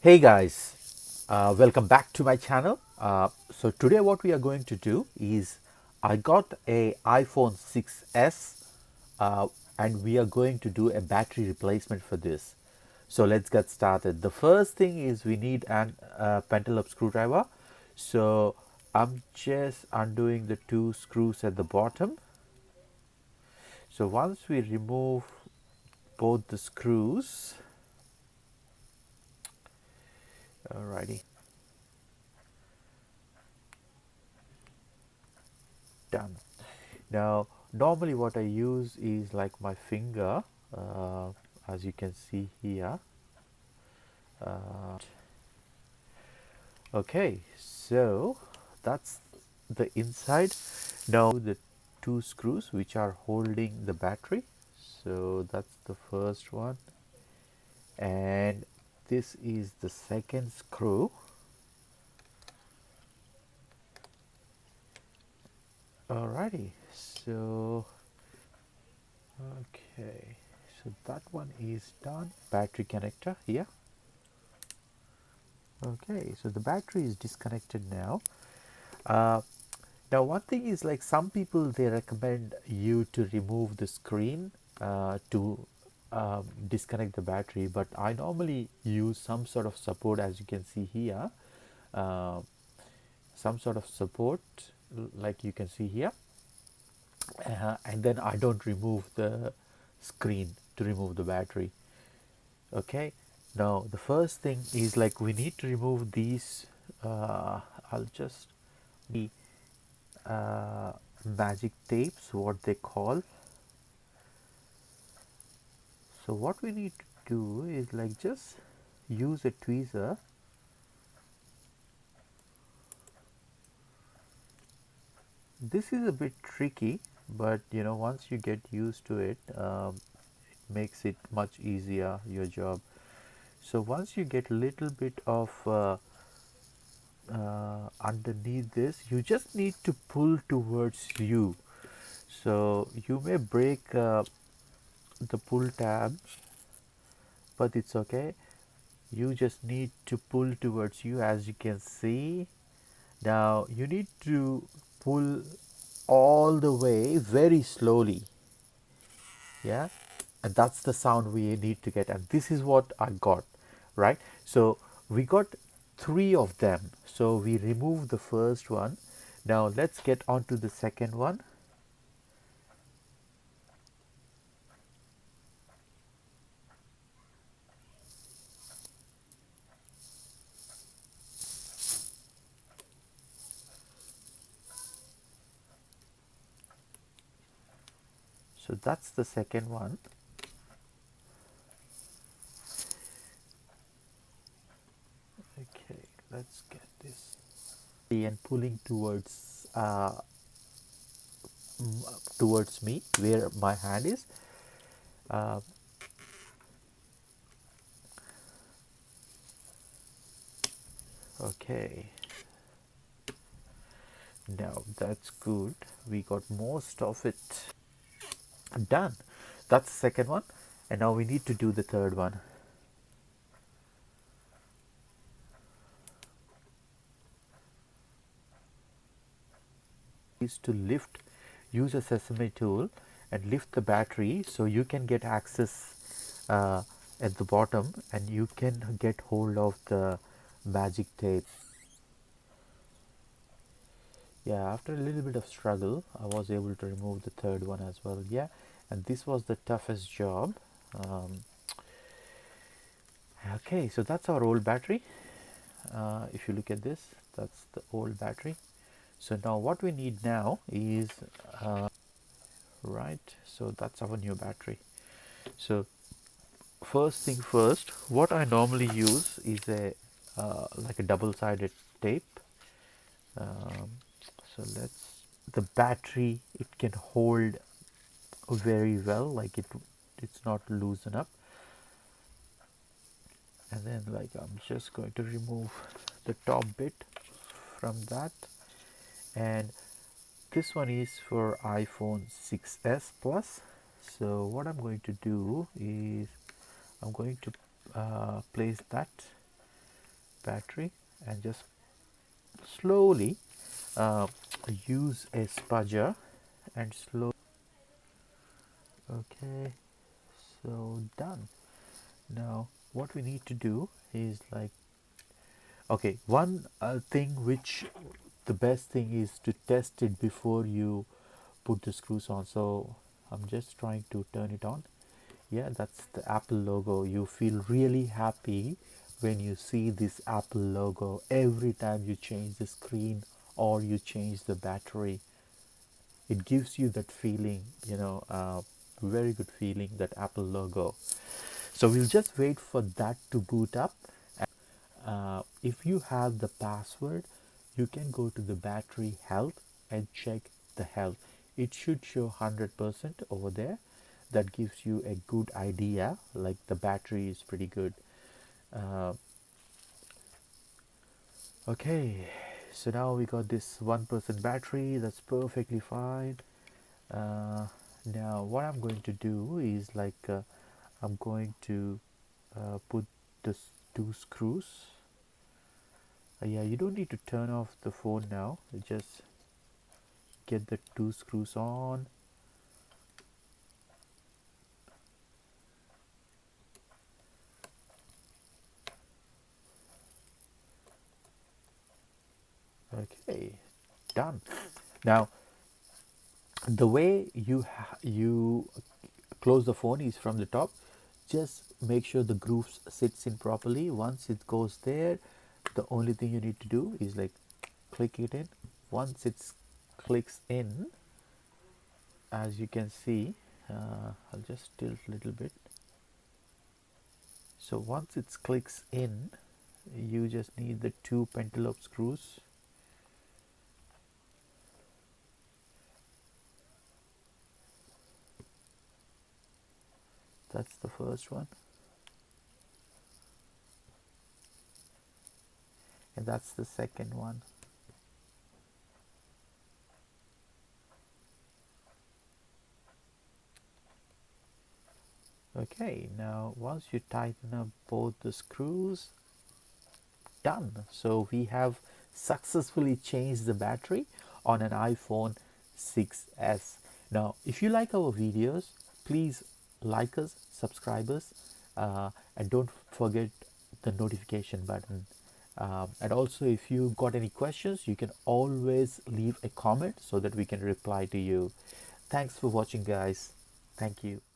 Hey guys, welcome back to my channel. So today what we are going to do is I got a iPhone 6s and we are going to do a battery replacement for this. So let's get started. The first thing is we need an pentalobe screwdriver. So I'm just undoing the two screws at the bottom. So once we remove both the screws, alrighty, done. Now, normally what I use is like my finger, uh, as you can see here. Uh, okay, so that's the inside. Now the two screws which are holding the battery. So that's the first one, and this is the second screw. Alrighty, so okay, so that one is done. Battery connector here. Okay, so the battery is disconnected now. Uh, Now, one thing is like some people they recommend you to remove the screen to disconnect the battery, but I normally use some sort of support, as you can see here, uh, some sort of support like you can see here, and then I don't remove the screen to remove the battery. Okay, now the first thing is like we need to remove these. I'll just the uh, magic tapes, what they call. So what we need to do is like just use a tweezer. This is a bit tricky, but you know, once you get used to it, it makes it much easier your job. So once you get a little bit of underneath this, you just need to pull towards you. So you may break the pull tab, but it's okay. You just need to pull towards you, as you can see. Now you need to pull all the way very slowly, yeah, and that's the sound we need to get, and this is what I got, right? So we got three of them, so we remove the first one. Now let's get on to the second one. So that's the second one. Okay, let's get this and pulling towards me where my hand is. uh, okay, now that's good, we got most of it done. That's the second one, and now we need to do the third one. Is to lift, use a sesame tool and lift the battery so you can get access at the bottom and you can get hold of the magic tape. Yeah, after a little bit of struggle I was able to remove the third one as well. Yeah, and this was the toughest job. um, okay, so that's our old battery. If you look at this, that's the old battery. So now what we need now is right, so that's our new battery. So first thing first, what I normally use is a like a double-sided tape. um, so let's, the battery, it can hold very well, like it's not loosen up. And then like I'm just going to remove the top bit from that. And this one is for iPhone 6s Plus. So what I'm going to do is I'm going to place that battery and just slowly uh, use a spudger and slow. Okay, so done. Now what we need to do is like, okay, one thing which the best thing is to test it before you put the screws on. So I'm just trying to turn it on. Yeah, that's the Apple logo. You feel really happy when you see this Apple logo every time you change the screen or you change the battery. It gives you that feeling, very good feeling, that Apple logo. So we'll just wait for that to boot up. If you have the password, you can go to the battery health and check the health. It should show 100% over there. That gives you a good idea, like the battery is pretty good. uh, okay, so now we got this 1% battery, that's perfectly fine. uh, Now what I'm going to do is like, I'm going to put this two screws. Yeah, you don't need to turn off the phone now, just get the two screws on. Okay, done. Now the way you close the phone is from the top. Just make sure the groove sits in properly. Once it goes there, the only thing you need to do is like click it in. Once it clicks in, as you can see, I'll just tilt a little bit. So once it clicks in, you just need the two pentalobe screws. That's the first one, and that's the second one. Okay, now once you tighten up both the screws, done. So we have successfully changed the battery on an iPhone 6s. Now if you like our videos, please like us, subscribe us, and don't forget the notification button. And also, if you got any questions, you can always leave a comment so that we can reply to you. Thanks for watching, guys. Thank you.